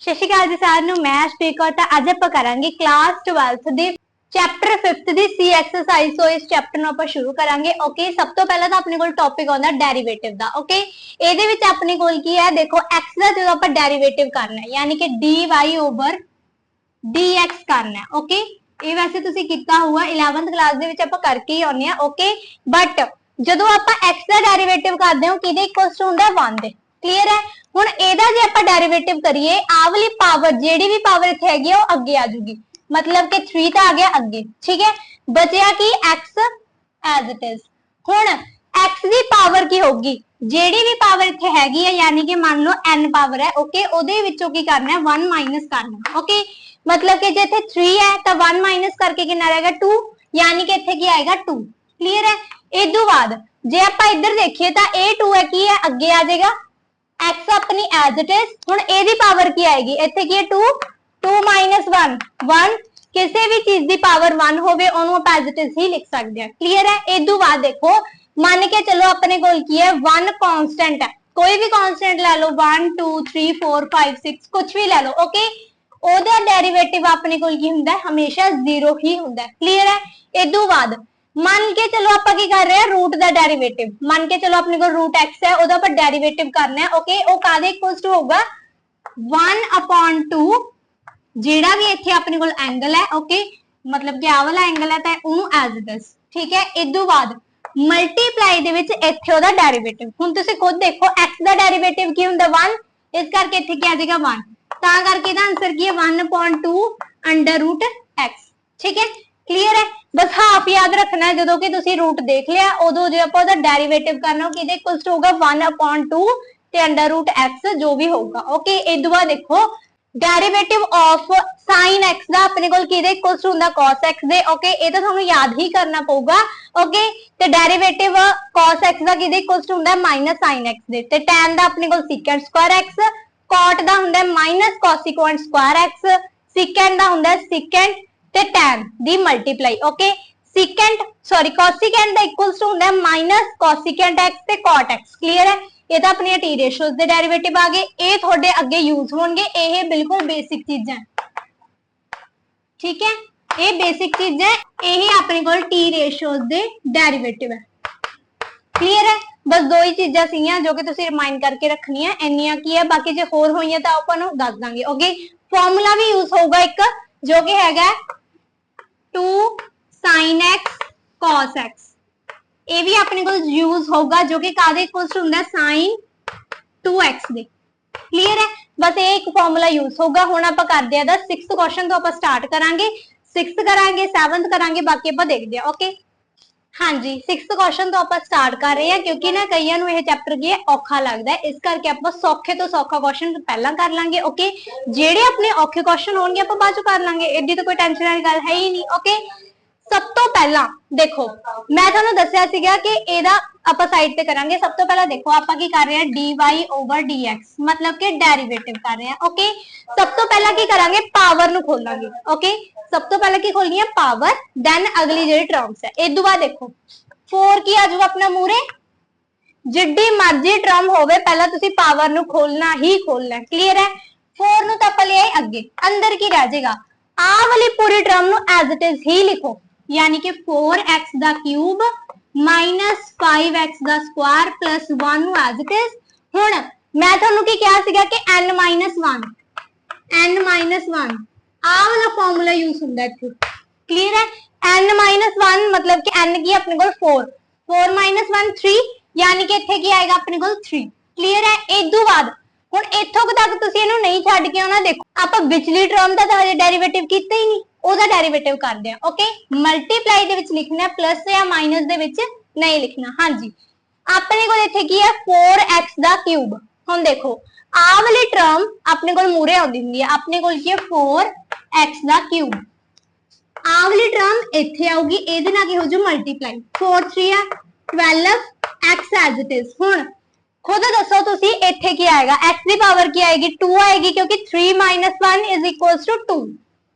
ਸਤਿ ਸ਼੍ਰੀ ਅਕਾਲ ਜੀ ਸਾਰਿਆਂ ਨੂੰ। ਮੈਂ ਸਪੀਕ ਕੌਰ ਤਾਂ ਅੱਜ ਆਪਾਂ ਕਰਾਂਗੇ ਕਲਾਸ 12th ਦੀ ਚੈਪਟਰ 5th ਦੀ ਸੀ ਐਕਸਰਸਾਈਜ਼। ਸੋ ਇਸ ਚੈਪਟਰ ਨੂੰ ਆਪਾਂ ਸ਼ੁਰੂ ਕਰਾਂਗੇ। ਓਕੇ, ਸਭ ਤੋਂ ਪਹਿਲਾਂ ਤਾਂ ਆਪਣੇ ਕੋਲ ਟੌਪਿਕ ਆਉਂਦਾ ਡੈਰੀਵੇਟਿਵ ਦਾ। ਓਕੇ, ਇਹਦੇ ਵਿੱਚ ਆਪਣੇ ਕੋਲ ਕੀ ਹੈ, ਦੇਖੋ x ਦਾ ਜਦੋਂ ਆਪਾਂ ਡੈਰੀਵੇਟਿਵ ਕਰਨਾ ਹੈ ਯਾਨੀ ਕਿ dy ਓਵਰ dx ਕਰਨਾ ਹੈ। ਓਕੇ, ਇਹ ਵੈਸੇ ਤੁਸੀਂ ਕੀਤਾ ਹੋਊਗਾ 11th ਕਲਾਸ ਦੇ ਵਿੱਚ ਆਪਾਂ ਕਰਕੇ ਹੀ ਆਉਂਦੇ ਆ। ਓਕੇ, ਬਟ ਜਦੋਂ ਆਪਾਂ x ਦਾ ਡੈਰੀਵੇਟਿਵ ਕਰਦੇ ਹਾਂ ਕਿਹਦੇ ਇਕੁਅਲ ਟੂ ਹੁੰਦਾ 1 ਦੇ। ਕਲੀਅਰ ਹੈ। ਹੁਣ ਇਹਦਾ ਜੇ ਆਪਾਂ ਡੈਰੀਵੇਟਿਵ ਕਰੀਏ ਆਹ ਵਾਲੀ ਪਾਵਰ ਜਿਹੜੀ ਵੀ ਪਾਵਰ ਇੱਥੇ ਹੈਗੀ ਆ ਉਹ ਅੱਗੇ ਆ ਜੂਗੀ, ਮਤਲਬ ਕਿ 3 ਤਾਂ ਆ ਗਿਆ ਅੱਗੇ। ਠੀਕ ਹੈ, ਬਚਿਆ ਕੀ x ਐਜ਼ ਇਟ ਇਜ਼। ਹੁਣ x ਦੀ ਪਾਵਰ ਕੀ ਹੋਗੀ, ਜਿਹੜੀ ਵੀ ਪਾਵਰ ਇੱਥੇ ਹੈਗੀ ਹੈ ਯਾਨੀ ਕਿ ਮੰਨ ਲਓ n ਪਾਵਰ ਹੈ। ਓਕੇ, ਉਹਦੇ ਵਿੱਚੋਂ ਕੀ ਕਰਨਾ ਹੈ 1 ਮਾਈਨਸ ਕਰਨਾ। ਓਕੇ, मतलब कि जो इथे 3 है तो 1 माइनस करके कितना रहेगा 2, यानी कि इथे की आएगा 2। क्लियर है। इदू बाद जे आप इधर देखिए तो ए 2 है की है अगे आ जाएगा x अपनी एज इट इज। हुण एदी पावर की आएगी इथे की है 2, 2 माइनस 1 1। किसी भी चीज की पावर 1 होवे ओनू आप एज इट इज ही लिख सकते हैं। क्लियर है। इदू बाद देखो मान के चलो अपने कोल की है 1 कांस्टेंट है, कोई भी कांस्टेंट ले लो 1 2 3 4 5 6 कुछ भी ले लो। ओके, ਉਹਦਾ ਡੈਰੀਵੇਟਿਵ ਆਪਣੇ ਕੋਲ ਕੀ ਹੁੰਦਾ ਹੈ ਹਮੇਸ਼ਾ 0 ਹੀ ਹੁੰਦਾ ਹੈ। ਕਲੀਅਰ ਹੈ। ਇਦੋਂ ਬਾਅਦ ਮੰਨ ਕੇ ਚਲੋ ਆਪਾਂ ਕੀ ਕਰ ਰਹੇ ਹਾਂ ਰੂਟ ਦਾ ਡੈਰੀਵੇਟਿਵ। ਮੰਨ ਕੇ ਚਲੋ ਆਪਣੇ ਕੋਲ ਰੂਟ x ਹੈ ਉਹਦਾ ਆਪਾਂ ਡੈਰੀਵੇਟਿਵ ਕਰਨਾ ਹੈ। ਓਕੇ, ਉਹ ਕਾਦੇ ਇਕੁਅਲ ਟੂ ਹੋਊਗਾ 1/2 ਜਿਹੜਾ ਵੀ ਇੱਥੇ ਆਪਣੇ ਕੋਲ ਐਂਗਲ ਹੈ। ਓਕੇ, ਮਤਲਬ ਕਿ ਆਹ ਵਾਲਾ ਐਂਗਲ ਹੈ ਤਾਂ ਉਹਨੂੰ ਐਜ਼ ਇਟ ਇਜ਼। ਠੀਕ ਹੈ। ਇਦੋਂ ਬਾਅਦ ਮਲਟੀਪਲਾਈ ਦੇ ਵਿੱਚ ਇੱਥੇ ਉਹਦਾ ਡੈਰੀਵੇਟਿਵ। ਹੁਣ ਤੁਸੀਂ ਖੁਦ ਦੇਖੋ x ਦਾ ਡੈਰੀਵੇਟਿਵ ਕੀ ਹੁੰਦਾ 1, ਇਸ ਕਰਕੇ ਇੱਥੇ ਕੀ ਆ ਜਾਏਗਾ 1, ਤਾਂ ਕਰਕੇ ਇਹਦਾ ਆंसर ਕੀ ਹੈ 1/2 ਅੰਡਰ ਰੂਟ x। ਠੀਕ ਹੈ, ਕਲੀਅਰ ਹੈ। ਬਸ ਹਾਫ ਯਾਦ ਰੱਖਣਾ ਹੈ, ਜਦੋਂ ਕਿ ਤੁਸੀਂ ਰੂਟ ਦੇਖ ਲਿਆ ਉਦੋਂ ਜੇ ਆਪਾਂ ਉਹਦਾ ਡੈਰੀਵੇਟਿਵ ਕਰਨਾ ਉਹ ਕਿਹਦੇ ਇਕੁਅਲ ਟੂ ਹੋਊਗਾ 1/2 ਤੇ ਅੰਡਰ ਰੂਟ x ਜੋ ਵੀ ਹੋਊਗਾ। ਓਕੇ, ਇਹ ਦੁਆ ਦੇਖੋ ਡੈਰੀਵੇਟਿਵ ਆਫ sin x ਦਾ ਆਪਣੇ ਕੋਲ ਕਿਹਦੇ ਇਕੁਅਲ ਟੂ ਹੁੰਦਾ cos x ਦੇ। ਓਕੇ, ਇਹ ਤਾਂ ਤੁਹਾਨੂੰ ਯਾਦ ਹੀ ਕਰਨਾ ਪਊਗਾ। ਓਕੇ, ਤੇ ਡੈਰੀਵੇਟਿਵ cos x ਦਾ ਕਿਹਦੇ ਇਕੁਅਲ ਟੂ ਹੁੰਦਾ -sin x ਦੇ, ਤੇ tan ਦਾ ਆਪਣੇ ਕੋਲ secant square x, cot ਦਾ ਹੁੰਦਾ minus cosecant square x, secant ਦਾ ਹੁੰਦਾ secant ਤੇ tan ਦੀ ਮਲਟੀਪਲਾਈ। ਓਕੇ, ਕੋਸਿਕੈਂਟ ਦਾ ਇਕੁਅਲ ਟੂ ਹੁੰਦਾ ਮਾਈਨਸ ਕੋਸਿਕੈਂਟ x ਤੇ cot x। ਕਲੀਅਰ ਹੈ। ਇਹ ਤਾਂ ਆਪਣੀਆਂ ਟੀ ਰੇਸ਼ੀਓਜ਼ ਦੇ ਡੈਰੀਵੇਟਿਵ ਆ ਗਏ, ਇਹ ਤੁਹਾਡੇ ਅੱਗੇ ਯੂਜ਼ ਹੋਣਗੇ। ਇਹ ਬਿਲਕੁਲ ਬੇਸਿਕ ਚੀਜ਼ਾਂ। ਠੀਕ ਹੈ, ਇਹ ਬੇਸਿਕ ਚੀਜ਼ਾਂ, ਇਹ ਆਪਣੇ ਕੋਲ ਟੀ ਰੇਸ਼ੀਓਜ਼ ਦੇ ਡੈਰੀਵੇਟਿਵ ਹੈ। ਕਲੀਅਰ ਹੈ। बस दो ही चीजा सीगियां जो कि तुसी रिमाइंड करके रखनी है। इन्नियां की है, बाकी जे होर होईयां तां आपां नूं दस दांगे। ओके, फॉर्मूला भी यूज होगा एक जो कि हैगा 2 sin x cos x। ये भी अपने को यूज होगा जो कि कादे इक्वल टू हुंदा sin 2x दे। क्लियर है। बस ये एक फॉर्मूला यूज होगा। हुण आपां करदे आ दा 6th क्वेश्चन तो आपां स्टार्ट करांगे, 6th करांगे, 7th करांगे, बाकी आपां देखदे आ। ओके, हाँ जी, 6th क्वेश्चन तो आप स्टार्ट कर रहे हैं क्योंकि ना कईयां नूं यह चैप्टर की है औखा लगता है, इस करके आप सौखे तो सौखा क्वेश्चन पहला कर लांगे। ओके, जेडे अपने औखे क्वेश्चन होंगे आप बाद चों कर लांगे, एडी तो कोई टेंशन वाली गल है ही नहीं। ओके, सब तो पहला देखो मैं तुहानूं दस्सिया सीगा कि एदा आप साइड पे करांगे। सब तो पहला देखो आप की कर रहे हैं dy ओवर dx, मतलब कि डेरिवेटिव कर रहे हैं। ओके, सब तो पहला की करांगे पावर नूं खोलांगे। ओके, सब तो पहला की खोलनी है पावर, देन अगली जी टर्म्स है। इस बाद देखो 4 की आजूगा अपना मूरे, जिड्डी मर्जी टर्म होवे पहला तुसी पावर नूं खोलना ही खोलना है। क्लियर है। 4 नूं तां आपां ले आए अगे, अंदर की रह जाएगा आ वाली पूरी टर्म नूं एज इट इज ही लिखो, यानी कि 4x दा क्यूब माइनस 5x दा स्क्वायर प्लस 1 नूं एज इट इज। हुण मैं तुहानूं की कहा सीगा कि n माइनस 1 आ वाला फॉर्मूला यूज होंदा है इत्थे। क्लियर है। n माइनस 1 मतलब कि n की अपने को 4 माइनस 1 3, यानी कि इत्थे की आएगा अपने को 3। क्लियर है। इदू बाद हुण इत्थों तक तुसीं इहनूं नहीं छड्ड के आउणा। देखो आपां विचली टर्म दा तां हजे डेरिवेटिव कीता ही नहीं, ओदा डेरिवेटिव करदे आ। ओके, मल्टीप्लाई दे विच लिखना है, प्लस या माइनस दे विच नहीं लिखना। हाँ जी, अपने को इत्थे की है 4x दा क्यूब। हुण देखो आ वाली टर्म अपने को मूरे आउंदी हुंदी है, अपने को की है 4x दा क्यूब। आ वाली टर्म इत्थे आऊगी, इहदे नाल की हो जू मल्टीप्लाई, 4 3 है 12 x एज इट इज। हुण खुद दसो तुसी इत्थे की आएगा, x की पावर की आएगी 2 आएगी क्योंकि 3 माइनस 1 इज इक्वल्स टू 2।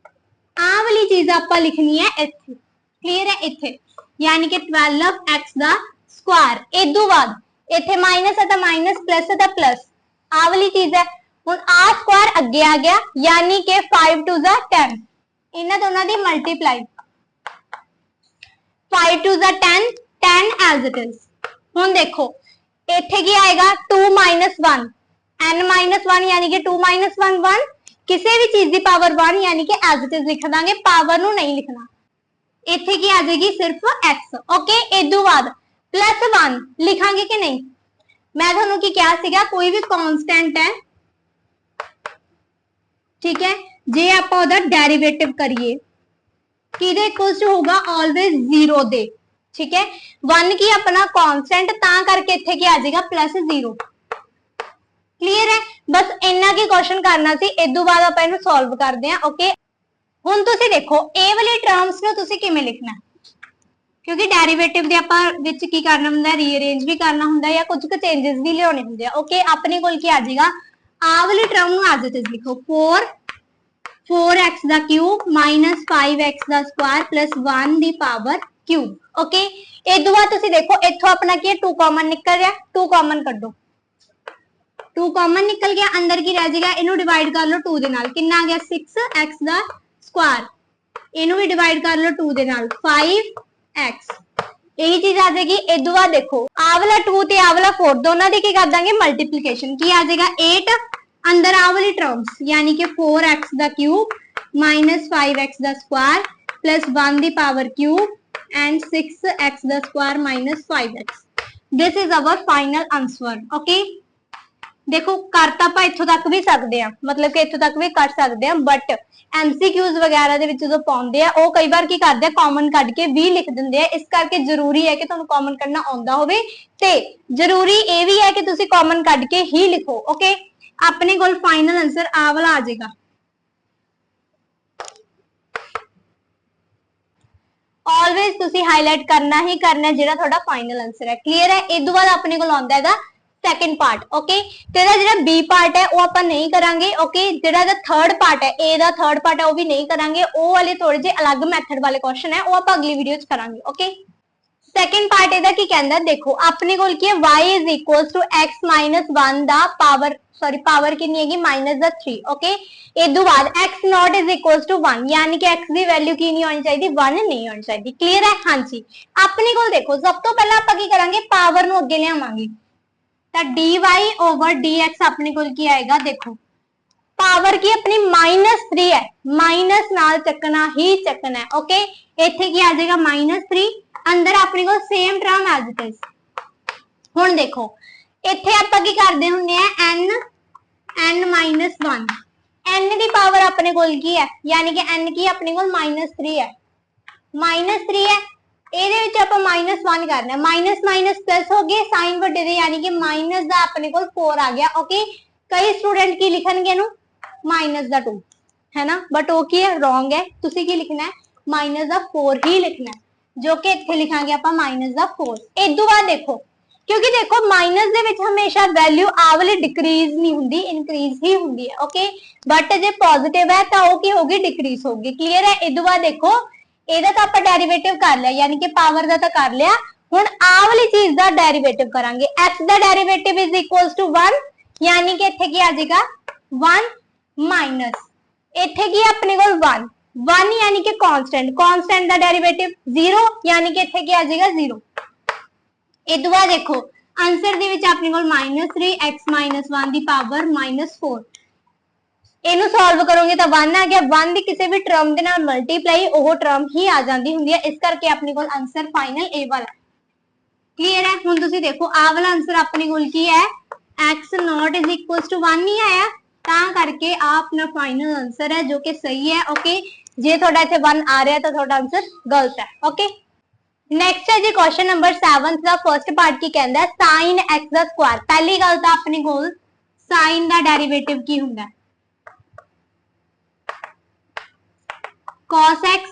आ वाली चीज आपां लिखनी है इत्थे। क्लियर है। इत्थे यानी कि 12x दा स्क्वायर। इदू बाद इत्थे माइनस है तो माइनस, प्लस है तो प्लस, आ वाली चीज है। ਹੁਣ ਆ ਸਕੁਆयर ਅੱਗੇ ਆ ਗਿਆ यानी कि 5 2 10 ਇਹਨਾਂ ਦੋਨਾਂ ਦੀ ਮਲਟੀਪਲਾਈ 5 2 10 10 as it is। ਹੁਣ ਦੇਖੋ ਇੱਥੇ ਕੀ ਆਏਗਾ 2 1 n 1 यानी कि 2 1 1 ਕਿਸੇ ਵੀ ਚੀਜ਼ ਦੀ ਪਾਵਰ 1 यानी कि as it is ਲਿਖ ਦਾਂਗੇ, ਪਾਵਰ ਨੂੰ ਨਹੀਂ ਲਿਖਣਾ। ਇੱਥੇ ਕੀ ਆ ਜਾਏਗੀ ਸਿਰਫ x। ਓਕੇ, ਇਦੋਂ ਬਾਅਦ +1 ਲਿਖਾਂਗੇ ਕਿ ਨਹੀਂ? ਮੈਂ ਤੁਹਾਨੂੰ ਕੀ ਕਿਹਾ ਸੀਗਾ, ਕੋਈ ਵੀ ਕਾਂਸਟੈਂਟ ਹੈ, ठीक है, जे आप ਉਹਦਾ ਡੈਰੀਵੇਟਿਵ ਕਰੀਏ ਕਿਹਦੇ ਇਕੁਅਲ ਟੂ ਹੋਊਗਾ ਆਲਵੇਜ਼ 0 ਦੇ। ठीक है, 1 ਕੀ ਆਪਣਾ ਕਾਂਸਟੈਂਟ ਤਾਂ ਕਰਕੇ ਇੱਥੇ ਕੀ ਆ ਜਾਏਗਾ +0। क्लियर है, बस इन्ना की क्वेश्चन करना सी। इदों बाद ਆਪਾਂ ਇਹਨੂੰ ਸੋਲਵ ਕਰਦੇ ਹਾਂ। ओके, ਹੁਣ ਤੁਸੀਂ ਦੇਖੋ ਇਹ ਵਾਲੀ ਟਰਮਸ ਨੂੰ ਤੁਸੀਂ ਕਿਵੇਂ ਲਿਖਣਾ, ਕਿਉਂਕਿ ਡੈਰੀਵੇਟਿਵ ਦੇ ਆਪਾਂ ਵਿੱਚ ਕੀ ਕਰਨਾ ਹੁੰਦਾ, ਰੀਅਰੇਂਜ ਵੀ ਕਰਨਾ ਹੁੰਦਾ ਜਾਂ ਕੁਝ ਕੁ ਚੇਂजेस ਵੀ ਲਿਆਉਣੇ ਹੁੰਦੇ ਆ। ओके, ਆਪਣੇ ਕੋਲ ਕੀ ਆ ਜਾਏਗਾ, ਆ ਵਾਲੀ ਟਰਮ ਨੂੰ ਐਜ਼ ਇਟ ਇਜ਼ ਲਿਖੋ 4x ਦਾ ਕਿਊਬ -5x ਦਾ ਸਕੁਆਇਰ ਪਲੱਸ 1 ਦੀ ਪਾਵਰ ਕਿਊਬ। ਓਕੇ, ਇਦੋਂ ਬਾਅਦ ਤੁਸੀਂ ਦੇਖੋ ਇੱਥੋਂ ਆਪਣਾ ਕੀ ਹੈ 2 ਕਾਮਨ ਨਿਕਲ ਰਿਹਾ, 2 ਕਾਮਨ ਕੱਢੋ, 2 ਕਾਮਨ ਨਿਕਲ ਗਿਆ, ਅੰਦਰ ਕੀ ਰਹਿ ਜਾਏਗਾ, ਇਹਨੂੰ ਡਿਵਾਈਡ ਕਰ ਲਓ 2 ਦੇ ਨਾਲ, ਕਿੰਨਾ ਆ ਗਿਆ 6x ਦਾ ਸਕੁਆਇਰ, ਇਹਨੂੰ ਵੀ ਡਿਵਾਈਡ ਕਰ ਲਓ 2 ਦੇ ਨਾਲ 5x, यही चीज आ जाएगी। इदों बाद देखो आ वाला 2 ते आ वाला 4 दोनों की कर देंगे मल्टीप्लिकेशन, की आ जाएगा 8 अंदर आ वाली टर्म्स यानी कि 4x दा क्यूब -5x दा स्क्वायर प्लस 1 दी पावर क्यूब एंड 6x दा square -5x। This is our final answer. Okay, देखो कर तो आप इत्थों तक भी सकते हैं, मतलब कि इत्थों तक भी कर सकते हैं, बट MCQs वगैरह ਦੇ ਵਿੱਚ ਜਦੋਂ ਪਾਉਂਦੇ ਆ ਉਹ ਕਈ ਵਾਰ ਕੀ ਕਰਦੇ ਆ ਕਾਮਨ ਕੱਢ ਕੇ ਵੀ ਲਿਖ ਦਿੰਦੇ ਆ। ਇਸ ਕਰਕੇ ਜ਼ਰੂਰੀ ਹੈ ਕਿ ਤੁਹਾਨੂੰ ਕਾਮਨ ਕੱਢਣਾ ਆਉਂਦਾ ਹੋਵੇ ਤੇ ਜ਼ਰੂਰੀ ਇਹ ਵੀ ਹੈ ਕਿ ਤੁਸੀਂ ਕਾਮਨ ਕੱਢ ਕੇ ਹੀ ਲਿਖੋ। ਓਕੇ, ਆਪਣੇ ਕੋਲ ਫਾਈਨਲ ਆਨਸਰ ਆ ਵਾਲਾ ਆ ਜਾਏਗਾ। ਆਲਵੇਜ਼ ਤੁਸੀਂ ਹਾਈਲਾਈਟ ਕਰਨਾ ਹੀ ਕਰਨਾ ਜਿਹੜਾ ਤੁਹਾਡਾ ਫਾਈਨਲ ਆਨਸਰ ਹੈ। ਕਲੀਅਰ ਹੈ, ਇਸ ਤੋਂ ਬਾਅਦ ਆਪਣੇ ਕੋਲ ਆਉਂਦਾ ਹੈਗਾ सेकंड पार्ट। ओके, तेरा जेड़ा बी पार्ट है वो आप नहीं करांगे। ओके, जेड़ा दा थर्ड पार्ट है, ए दा थर्ड पार्ट है वो भी नहीं करांगे, वो वाले थोड़े जे अलग मेथड वाले क्वेश्चन है वो आप अगली वीडियो च करांगे। ओके, सेकंड पार्ट ਇਹਦਾ ਕੀ ਕਹਿੰਦਾ, ਦੇਖੋ ਆਪਣੇ ਕੋਲ ਕੀ ਹੈ y = x - 1 ਦਾ ਪਾਵਰ ਪਾਵਰ ਕਿੰਨੀ ਹੈਗੀ -3। ओके, ਇਦੋਂ ਬਾਅਦ x not = 1 यानी कि x ਦੀ ਵੈਲਿਊ ਕੀ ਨਹੀਂ ਹੋਣੀ ਚਾਹੀਦੀ, 1 ਨਹੀਂ ਹੋਣੀ ਚਾਹੀਦੀ। ਕਲੀਅਰ ਹੈ? ਹਾਂਜੀ, ਆਪਣੇ ਕੋਲ ਦੇਖੋ ਸਭ ਤੋਂ ਪਹਿਲਾਂ ਆਪਾਂ ਕੀ ਕਰਾਂਗੇ, ਪਾਵਰ ਨੂੰ ਅੱਗੇ ਲਿਆਵਾਂਗੇ ਤਾਂ dy/dx ਆਪਣੇ ਕੋਲ ਕੀ ਆਏਗਾ, ਦੇਖੋ ਪਾਵਰ ਕੀ ਆਪਣੀ -3 ਹੈ, ਮਾਈਨਸ ਨਾਲ ਚੱਕਣਾ ਹੀ ਚੱਕਣਾ ਹੈ। ओके, ਇੱਥੇ ਕੀ ਆ ਜਾਏਗਾ -3, ਅੰਦਰ ਆਪਣੇ ਕੋਲ same term as it is. ਹੁਣ ਦੇਖੋ ਇੱਥੇ ਆਪਾਂ ਕੀ ਕਰਦੇ ਹੁੰਦੇ ਆ, n -1 n ਦੀ ਪਾਵਰ ਆਪਣੇ ਕੋਲ ਕੀ ਹੈ, ਯਾਨੀ ਕਿ n ਕੀ ਆਪਣੇ ਕੋਲ -3 ਹੈ, -3 ਹੈ, ਇਹਦੇ ਵਿੱਚ ਆਪਾਂ -1 ਕਰਨਾ, ਮਾਈਨਸ ਮਾਈਨਸ ਪਲੱਸ ਹੋ ਗਏ, ਸਾਈਨ ਵੱਡੇ ਦੇ ਯਾਨੀ ਕਿ ਮਾਈਨਸ ਦਾ ਆਪਣੇ ਕੋਲ 4 ਆ ਗਿਆ। ਓਕੇ, ਕਈ ਸਟੂਡੈਂਟ ਕੀ ਲਿਖਣਗੇ ਇਹਨੂੰ -2 है ना, बट वो की है रॉन्ग है, तुसी की लिखना है -4 ही लिखना है, जो कि इत्थे लिखांगे आपां -4। इदों बाद देखो क्योंकि देखो माइनस दे विच हमेशा वैल्यू आ वाली डिक्रीज नहीं हुंदी, इनक्रीज ही हुंदी है। ओके, बट जे पॉजिटिव है तो वो की होगी, डिक्रीज होगी। क्लियर है? इदों बाद देखो ਇਹਦਾ ਤਾਂ ਆਪਾਂ ਡੈਰੀਵੇਟਿਵ ਕਰ ਲਿਆ, ਯਾਨੀ ਕਿ ਪਾਵਰ ਦਾ ਤਾਂ ਕਰ ਲਿਆ, ਹੁਣ ਆ ਵਾਲੀ ਚੀਜ਼ ਦਾ ਡੈਰੀਵੇਟਿਵ ਕਰਾਂਗੇ। x ਦਾ ਡੈਰੀਵੇਟਿਵ = 1 ਯਾਨੀ ਕਿ ਇੱਥੇ ਕੀ ਆ ਜਾਏਗਾ 1 ਮਾਈਨਸ ਇੱਥੇ ਕੀ ਆਪਣੇ ਕੋਲ 1 ਯਾਨੀ ਕਿ ਕਾਂਸਟੈਂਟ ਦਾ ਡੈਰੀਵੇਟਿਵ 0 ਯਾਨੀ ਕਿ ਇੱਥੇ ਕੀ ਆ ਜਾਏਗਾ 0। ਇਹ ਤੋਂ ਬਾਅਦ ਦੇਖੋ ਆਨਸਰ ਦੇ ਵਿੱਚ ਆਪਣੇ ਕੋਲ -3 x - 1 ਦੀ ਪਾਵਰ -4, ਇਹਨੂੰ ਸੋਲਵ ਕਰੋਗੇ ਤਾਂ 1 ਆ ਗਿਆ। 1 ਦੀ ਕਿਸੇ ਵੀ ਟਰਮ ਦੇ ਨਾਲ ਮਲਟੀਪਲਾਈ ਉਹ ਟਰਮ ਹੀ ਆ ਜਾਂਦੀ ਹੁੰਦੀ ਹੈ, ਇਸ ਕਰਕੇ ਆਪਣੇ ਕੋਲ ਆਨਸਰ ਫਾਈਨਲ ਇਹ ਵਾਲਾ। ਕਲੀਅਰ ਹੈ? ਹੁਣ ਤੁਸੀਂ ਦੇਖੋ ਆ ਵਾਲਾ ਆਨਸਰ ਆਪਣੇ ਕੋਲ ਕੀ ਹੈ, x not = 1 ਨਹੀਂ ਆਇਆ, ਤਾਂ ਕਰਕੇ ਆ ਆਪਣਾ ਫਾਈਨਲ ਆਨਸਰ ਹੈ ਜੋ ਕਿ ਸਹੀ ਹੈ। ਓਕੇ, ਜੇ ਤੁਹਾਡਾ ਇੱਥੇ 1 ਆ ਰਿਹਾ ਤਾਂ ਤੁਹਾਡਾ ਆਨਸਰ ਗਲਤ ਹੈ। ਓਕੇ, ਨੈਕਸਟ ਹੈ ਜੀ ਕੁਐਸਚਨ ਨੰਬਰ 7 ਦਾ ਫਰਸਟ ਪਾਰਟ ਕੀ ਕਹਿੰਦਾ, sin x ਦਾ ਸਕੁਆਇਰ। ਪਹਿਲੀ ਗੱਲ ਤਾਂ ਆਪਣੇ ਕੋਲ sin ਦਾ ਡੈਰੀਵੇਟਿਵ ਕੀ ਹੁੰਦਾ, cos x,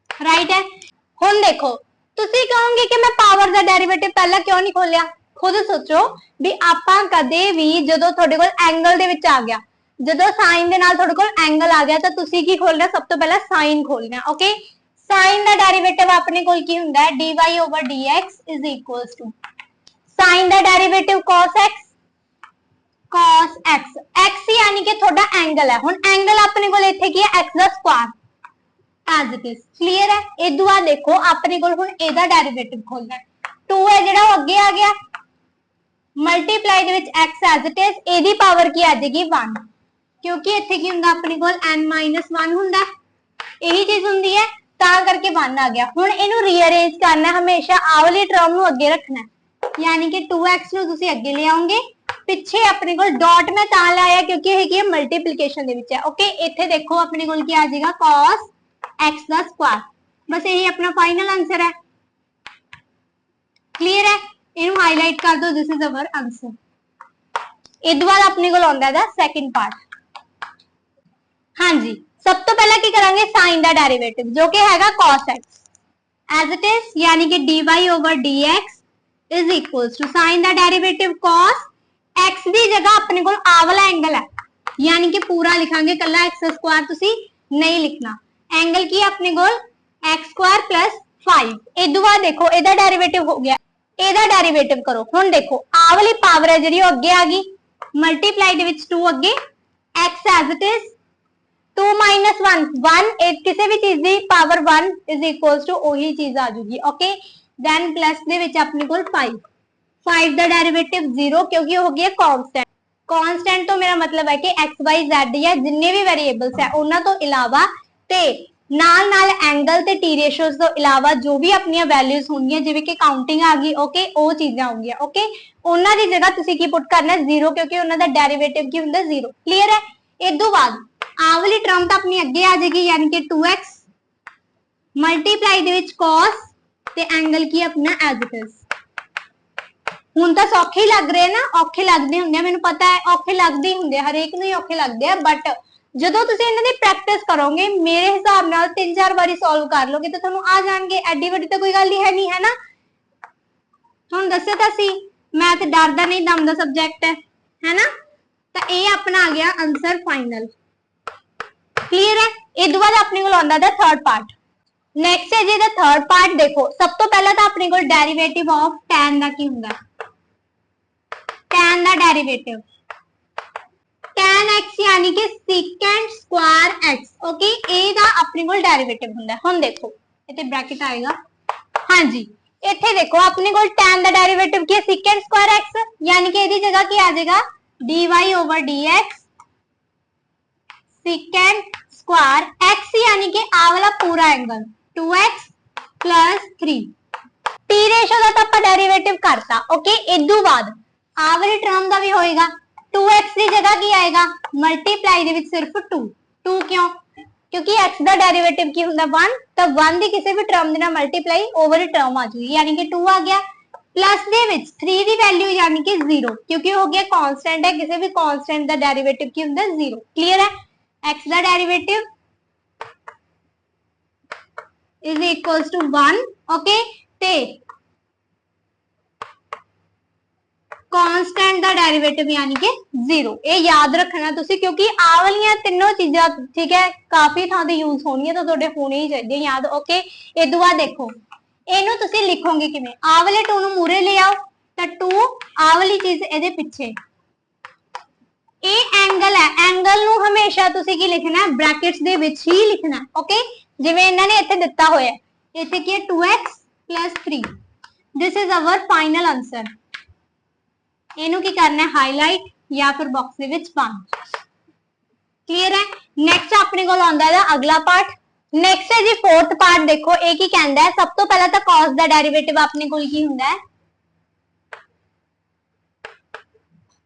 राइट है। हुण देखो तुसी कहोगे कि मैं पावर दा डेरिवेटिव पहला क्यों नहीं खोलिया, खुद सोचो भी आपां कदे भी जदों तुहाडे कोल एंगल दे विच आ गया, जदों साइन दे नाल तुहाडे कोल एंगल आ गया तो तुसी की खोलना, सब तो पहला साइन खोलना। ओके, साइन दा डेरिवेटिव अपने कोल की हुंदा है, dy/dx = साइन दा derivative cos x cos x, x यानी कि थोड़ा एंगल है। हुण एंगल अपने को इत्थे की है x दा square as it is. Clear है। इदू बाद देखो अपने को हुण एदा डेरिवेटिव खोलना है। 2 है जेड़ा अगे आ गया, मल्टीप्लाई दे विच x एज इट इज, एदी पावर की आ जाएगी 1, क्योंकि इत्थे की हुंदा अपने को n-1 हुंदा, यही चीज हुंदी है, तां करके 1 आ गया। हुण इनू रीअरेंज करना है, हमेशा आ वाली टर्म नू अगे रखना है, यानी कि 2x नू तुसी अगे ले आओगे, पिछे अपने को डॉट मैं तां लाया क्योंकि है मल्टीप्लिकेशन दे विच है। ओके, इत्थे देखो अपने को क्या आ जाएगा cos x दा स्क्वायर, बस यही अपना फाइनल आंसर है। क्लियर है। इनू हाईलाइट कर दो, दिस इज अवर आंसर। इस बार अपने को आंदा है सेकंड पार्ट। हाँ जी, सब तो पहला की करांगे साइन दा डेरिवेटिव, जो कि हैगा cos x as it is, यानी कि dy over dx is equals to sine दा डेरिवेटिव cos x दी जगह अपने को आ वाला एंगल है, यानी कि पूरा लिखांगे, कल्ला x स्क्वायर तुसी नहीं लिखना। एंगल की अपने को x स्क्वायर प्लस 5। इदू बाद देखो एदा डेरिवेटिव हो गया, एदा डेरिवेटिव करो। हुण देखो आ वाली पावर है जिहड़ी अगे आ गई, मल्टीप्लाई दे विच 2 अगे, x as it is 2 minus 1 1, किसी भी चीज की पावर 1 इज इक्वल्स टू ओही चीज आ जाएगी। ओके, देन प्लस दे विच अपने को 5 दा डेरिवेटिव 0, क्योंकि हो गया कांस्टेंट। कांस्टेंट तो मेरा मतलब है कि x y z या जिन्ने भी वेरिएबल्स है उन्हां तो इलावा ते नाल नाल एंगल ते टी रेशियोस तो इलावा जो भी अपनी वैल्यूज होंगी, जिवें कि काउंटिंग आ गई, ओके, वो चीजें होंगी। ओके, उन्हां दी जगह तुसी की पुट करना है 0, क्योंकि उन्हां दा डेरिवेटिव की हुंदा 0। क्लियर है। इदू बाद आ वाली टर्म तो अपनी अगे आ जाएगी, यानी कि 2x मल्टीप्लाई दे विच cos ते एंगल की अपना एज इट इज। हुण तो सौखे ही लग रहे ना, औखे लगदे हुंदे, मैनूं पता है औखे लगदे ही हुंदे, हरेक नूं ही औखे लगदे आ, बट जदों तुसीं इन्हां दी प्रैक्टिस करोगे, मेरे हिसाब नाल 3-4 बारी सॉल्व कर लोगे तो तुहानूं आ जाणगे। एडी वड्डी तो कोई गल ही है नहीं, है ना। हुण दस्सिया तां सी मैथ डरदा नहीं, दम दा सब्जैक्ट है ना। तो ये अपना आ गया आंसर फाइनल। क्लियर है। इस बाद अपने को आंदा दा थर्ड पार्ट। नेक्स्ट है जी दा थर्ड पार्ट। देखो सब तो पहला तो अपने को डेरिवेटिव ऑफ tan दा की हुंदा, tan दा डेरिवेटिव tan x यानी कि secant स्क्वायर x। ओके, ए दा अपने को डेरिवेटिव हुंदा। हुण देखो इथे ब्रैकेट आएगा, हाँ जी, इथे देखो अपने को tan दा डेरिवेटिव की है secant स्क्वायर x, यानी कि इहदी जगह की आ जाएगा dy over dx secant square x, यानी कि आ वाला पूरा angle 2x plus 3। T ratio का तो आप डेरिवेटिव करता। ओके, इदू बाद आ वाली टर्म का भी होएगा, 2x की जगह की आएगा मल्टीप्लाई दे विच सिर्फ 2 क्यों, क्योंकि x का डेरिवेटिव की हुंदा 1, तो 1 दी किसी भी टर्म दे नाल मल्टीप्लाई ओवर टर्म आ जाएगी, यानी कि 2 आ गया। प्लस दे विच 3 दी वैल्यू यानी कि 0, क्योंकि हो गया कांस्टेंट है, किसी भी कांस्टेंट का डेरिवेटिव की हुंदा 0। क्लियर है। x का derivative is equals to 1। Okay, ते कांस्टेंट दा डेरिवेटिव यानी कि 0। ये याद रखना तुसी, क्योंकि आ वालियां तीनों चीजां ठीक है काफी थां ते यूज होणियां, तो तुहाडे होने ही चाहिए याद। ओके, इदू बाद देखो इनू तुसी लिखोगे किवें, आ वाले 2 नू मूरे ले आओ तो 2 आ वाली चीज इहदे पिछे, ए एंगल है, एंगल नू हमेशा तुसी की लिखना है ब्रैकेट्स दे विच ही लिखना है। ओके, जिवें इन्हां ने इत्थे दित्ता होया, इत्थे की है 2x plus 3। This is our final answer. इनू की करना है हाईलाइट या फिर बॉक्स दे विच पाना। क्लियर है। नेक्स्ट अपने को आंदा है अगला पार्ट। नेक्स्ट है जी फोर्थ पार्ट। देखो एक ही कहता है, सब तो पहला तो cos दा डेरिवेटिव अपने को की हुंदा है।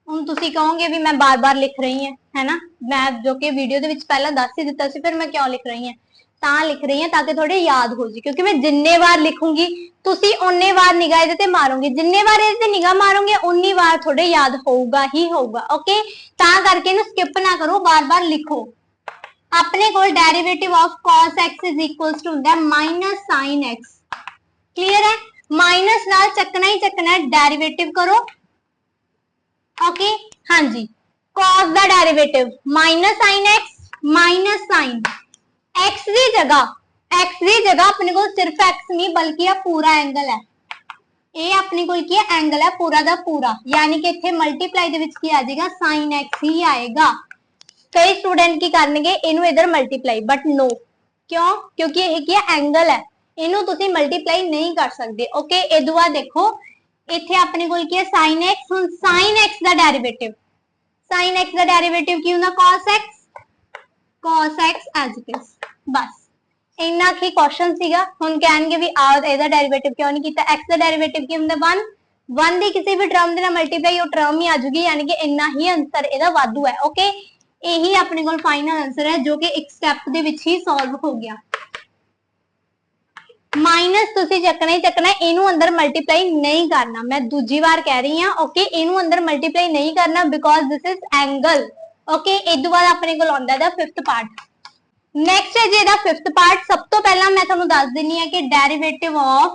हुण तुसी कहोगे भी मैं बार बार लिख रही है ना, मैं जो कि वीडियो दे विच पहला दस ही दिता सी, फिर मैं क्यों लिख रही है, तां लिख रही है ताकि थोड़े याद हो जी, क्योंकि मैं जिन्ने बार लिखूंगी तुसी उन्ने बार निगाह इहदे ते मारोगे, जिन्ने बार इहदे ते निगाह मारोगे उन्नी बार थोड़े याद होगा ही होगा। ओके, तां करके इहनूं स्किप ना करो, बार बार लिखो। अपने को derivative of cos x is equals to हुंदा माइनस sin x। क्लियर है। माइनस नाल चकना ही चकना है, डेरिवेटिव करो। ओके, हाँ जी, cos दा derivative minus sin x minus sin x की जगह अपने को सिर्फ x नहीं बल्कि पूरा एंगल है, ਇਹ ਆਪਣੇ ਕੋਲ ਕੀ ਹੈ एंगल है पूरा दा पूरा यानी कि इत्थे मल्टीप्लाई दे विच की आ जाएगा sin x ही आएगा। कई स्टूडेंट की करनगे इनू इधर मल्टीप्लाई बट नो क्यों क्योंकि ये की है एंगल है इनू तुसी मल्टीप्लाई नहीं कर सकते। ओके इदू बाद देखो इत्थे अपने कोल की है sin x हुन sin x दा डेरिवेटिव की हुंदा cos x as it is बस इन्ना ही क्वेश्चन सीगा। हुन कहणगे भी आ एदा डेरिवेटिव क्यों नहीं कीता x दा डेरिवेटिव की हुंदा 1 दी किसी भी टर्म दे नाल मल्टीप्लाई वो टर्म ही आ जाएगी यानी कि इन्ना ही आंसर एदा वाधू है। ओके यही अपने कोल फाइनल आंसर है जो कि एक स्टेप दे विच ही सॉल्व हो गया। माइनस तुसी चकना ही चकना इनू अंदर मल्टीप्लाई नहीं करना मैं दूजी बार कह रही हूं। ओके इनू अंदर मल्टीप्लाई नहीं करना because this is angle. Okay इदू बाद अपने कोल आंदा दा फिफ्थ पार्ट। नेक्स्ट है जी इहदा फिफ्थ पार्ट। सब तो पहला मैं तुहानू दस दिनी है कि डेरिवेटिव ऑफ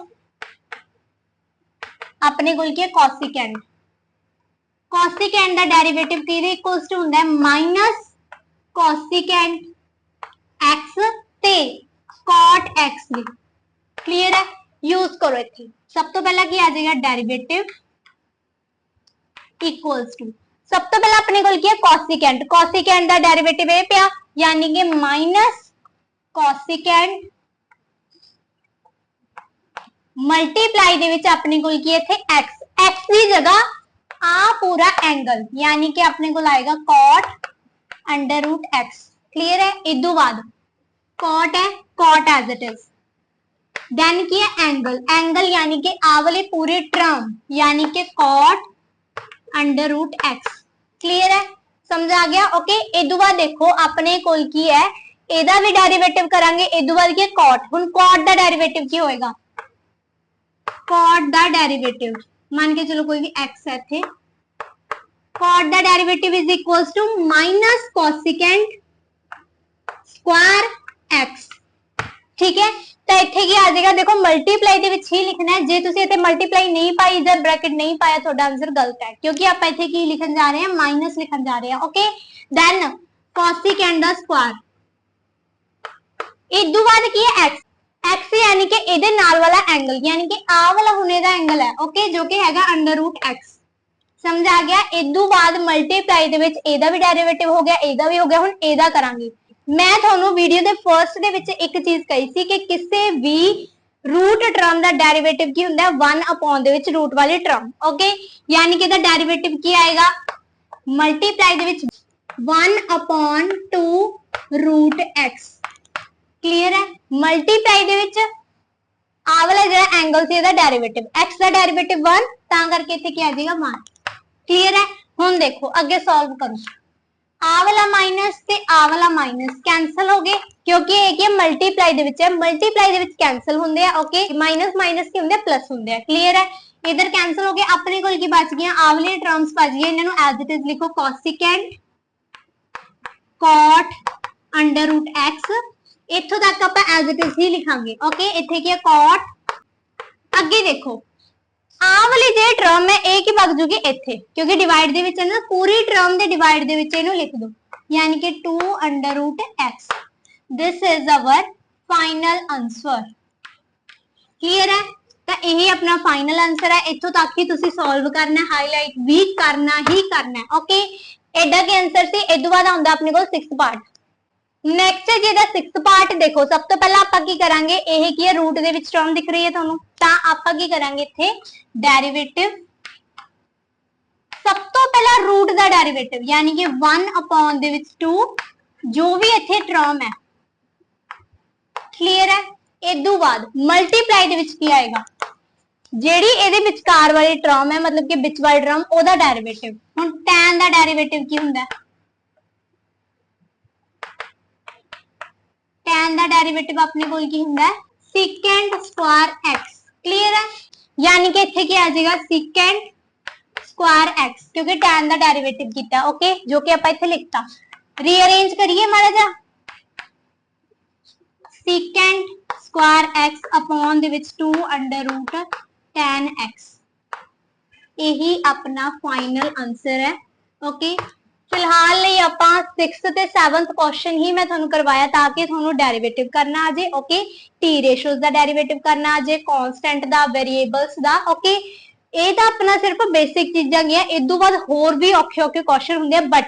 अपने कोल की कोसिकेंड दा डेरिवेटिव किहदे इक्वल्स टू हुंदा है माइनस कोसिकेंड एक्स ते कॉट एक्स दी। क्लियर है यूज करो इत्थे। सब तो पहला की आ जाएगा डेरिवेटिव इक्वल्स टू सब तो पहला अपने कोल की है कोसिकेंड दा डेरिवेटिव ए पिया यानी कि माइनस कोसिकेंड मल्टीप्लाई दे विच अपने कोल की इत्थे x की जगह आ पूरा एंगल यानी कि अपने कोल आएगा cot under root x। Clear है इदू बाद cot है cot as it is then की है एंगल यानी कि आ वाले पूरे टर्म यानी कि cot under root x। Clear है समझ आ गया। ओके इदू बाद देखो अपने कोल की है एदा भी डेरिवेटिव करांगे इदू बाद की cot हुन cot दा डेरिवेटिव की होएगा cot दा डेरिवेटिव मान के चलो कोई भी x है थे cot दा derivative is equals to minus cosecant square x। ठीक है तो इत्थे की आ जाएगा देखो मल्टीप्लाई दे विच ही लिखना है। जे तुसी इत्थे मल्टीप्लाई नहीं पाई इधर ब्रैकेट नहीं पाया ਤੁਹਾਡਾ आंसर गलत है क्योंकि आप इत्थे की लिखन जा रहे हैं माइनस लिखन जा रहे हैं। ओके देन कोसिकेंड दा स्क्वायर इदू बाद की है x यानी कि इहदे नाल वाला एंगल यानी कि आ वाला हुने दा एंगल है। ओके जो कि हैगा अंडर रूट x। समझ आ गया। इदू बाद मल्टीप्लाई दे विच एदा भी डेरिवेटिव हो गया एदा भी हो गया हुन एदा करांगे। मैं थानू वीडियो दे फर्स्ट दे विच एक चीज कही सी कि किसी भी रूट टर्म दा डेरिवेटिव की हुंदा है 1 अपॉन दे विच रूट वाली टर्म। ओके यानी कि दा डेरिवेटिव की आएगा मल्टीप्लाई दे विच 1 अपॉन 2 रूट x। क्लियर है मल्टीप्लाई दे विच आ वाला जेड़ा एंगल सी दा डेरिवेटिव x दा डेरिवेटिव 1 तां करके इत्थे की आ जाएगा 1। क्लियर है हुन देखो आगे सॉल्व करो आ वाला माइनस ते आ वाला माइनस कैंसल हो गए क्योंकि एक मल्टीप्लाई दे विच है मल्टीप्लाई दे विच कैंसल हुंदे हैं। ओके माइनस माइनस की हुंदे प्लस हुंदे हैं। क्लियर है इधर कैंसल हो गए अपने कोल की बच गई आ वाली टर्म्स बच गई इन्हां नू एज इट इज लिखो cosecant cot under root x। इत्थों तक आप एज इट इज ही लिखांगे। ओके इत्थे की है cot अगे देखो आ वाली जे टर्म है एक ही भग जूगी इत्थे क्योंकि डिवाइड दे विच है ना पूरी टर्म दे डिवाइड दे विच इहनू लिख दो यानी कि 2 under root x। This is our final answer. Clear है तो यही अपना फाइनल आंसर है। इत्थों तक ही तुसी सॉल्व करना हाईलाइट भी करना ही करना है। ओके एडा के आंसर से इदू बाद आउंदा अपने कोल सिक्स्थ पार्ट। नेक्स्ट है जेदा सिक्स्थ पार्ट देखो सब तो पहला आपां की करांगे यह की है रूट दे विच टर्म दिख रही है तुहानू तां आपां की करांगे इत्थे डेरिवेटिव। सब तो पहला रूट दा डेरिवेटिव यानी कि 1 अपॉन दे विच 2 जो भी इत्थे टर्म है। क्लियर है इदू बाद मल्टीप्लाई दे विच की आएगा जेड़ी इहदे विचकार वाली टर्म है मतलब कि विच वाली टर्म ओदा डेरिवेटिव। हुण tan दा डेरिवेटिव की हुंदा है tan दा डेरिवेटिव अपने कोल की हुंदा है secant स्क्वायर x। क्लियर है यानी कि इत्थे की आ जाएगा secant स्क्वायर x क्योंकि tan दा डेरिवेटिव कीता। ओके जो कि आपां इत्थे लिखता रीअरेंज करिए माड़ा जा secant स्क्वायर x अपॉन दे विच 2 अंडर रूट tan x। यही अपना फाइनल आंसर है। ओके ਫਿਲਹਾਲ ਲਈ ਆਪਾਂ 6th ਤੇ 7th ਕੁਐਸਚਨ ਹੀ ਮੈਂ ਤੁਹਾਨੂੰ ਕਰਵਾਇਆ ਤਾਂ ਕਿ ਤੁਹਾਨੂੰ ਡੈਰੀਵੇਟਿਵ ਕਰਨਾ ਆ ਜੇ ਓਕੇ ਟੀ ਰੇਸ਼ੋਜ਼ ਦਾ ਡੈਰੀਵੇਟਿਵ ਕਰਨਾ ਆ ਜੇ ਕਾਂਸਟੈਂਟ ਦਾ ਵੇਰੀਏਬਲਸ ਦਾ ਓਕੇ ਇਹ ਤਾਂ ਆਪਣਾ ਸਿਰਫ ਬੇਸਿਕ ਚੀਜ਼ਾਂ ਗਈਆਂ ਇਸ ਤੋਂ ਬਾਅਦ ਹੋਰ ਵੀ ਔਖੇ ਔਖੇ ਕੁਐਸਚਨ ਹੁੰਦੇ ਆ ਬਟ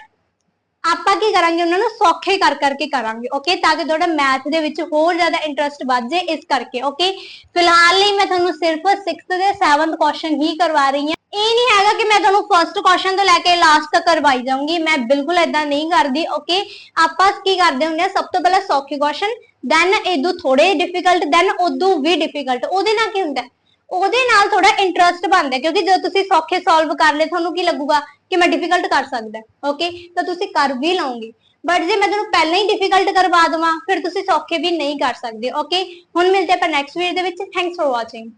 ਆਪਾਂ ਕੀ ਕਰਾਂਗੇ ਉਹਨਾਂ ਨੂੰ ਸੌਖੇ ਕਰ ਕਰਕੇ ਕਰਾਂਗੇ ਓਕੇ ਤਾਂ ਕਿ ਤੁਹਾਡਾ ਮੈਥ ਦੇ ਵਿੱਚ ਹੋਰ ਜ਼ਿਆਦਾ ਇੰਟਰਸਟ ਵੱਧ ਜੇ ਇਸ ਕਰਕੇ ਓਕੇ ਫਿਲਹਾਲ ਲਈ ਮੈਂ ਤੁਹਾਨੂੰ ਸਿਰਫ 6th ਤੇ 7th ਕੁਐਸਚਨ ਹੀ ਕਰਵਾ ਰਹੀ ਹਾਂ ਇਹ ਨਹੀਂ ਹੈਗਾ ਕਿ ਮੈਂ ਤੁਹਾਨੂੰ ਫਰਸਟ ਕੁਐਸਚਨ ਤੋਂ ਲੈ ਕੇ ਲਾਸਟ ਤੱਕ ਕਰਵਾਈ ਜਾਊਂਗੀ ਮੈਂ ਬਿਲਕੁਲ ਇਦਾਂ ਨਹੀਂ ਕਰਦੀ ਓਕੇ ਆਪਾਂ ਕੀ ਕਰਦੇ ਹੁੰਦੇ ਆ ਸਭ ਤੋਂ ਪਹਿਲਾਂ ਸੌਖੇ ਕੁਐਸਚਨ ਦੈਨ ਇਦੋਂ ਥੋੜੇ ਡਿਫਿਕਲਟ ਦੈਨ ਉਦੋਂ ਵੀ ਡਿਫਿਕਲਟ ਉਹਦੇ ਨਾਲ ਕੀ ਹੁੰਦਾ ਉਹਦੇ ਨਾਲ ਥੋੜਾ ਇੰਟਰਸਟ ਬਣਦਾ ਕਿਉਂਕਿ ਜਦੋਂ ਤੁਸੀਂ ਸੌਖੇ ਸੋਲਵ ਕਰ ਲਏ ਤੁਹਾਨੂੰ ਕੀ ਲੱਗੂਗਾ ਕਿ ਮੈਂ ਡਿਫਿਕਲਟ ਕਰ ਸਕਦਾ ਓਕੇ ਤਾਂ ਤੁਸੀਂ ਕਰ ਵੀ ਲਓਗੇ ਬਟ ਜੇ ਮੈਂ ਤੁਹਾਨੂੰ ਪਹਿਲਾਂ ਹੀ ਡਿਫਿਕਲਟ ਕਰਵਾ ਦਵਾਂ ਫਿਰ ਤੁਸੀਂ ਸੌਖੇ ਵੀ ਨਹੀਂ ਕਰ ਸਕਦੇ ਓਕੇ ਹੁਣ ਮਿਲਦੇ ਆਪਾਂ ਨੈਕਸਟ ਵੀਡੀਓ ਦੇ ਵਿੱਚ ਥੈਂਕਸ ਫॉर ਵਾਚਿੰਗ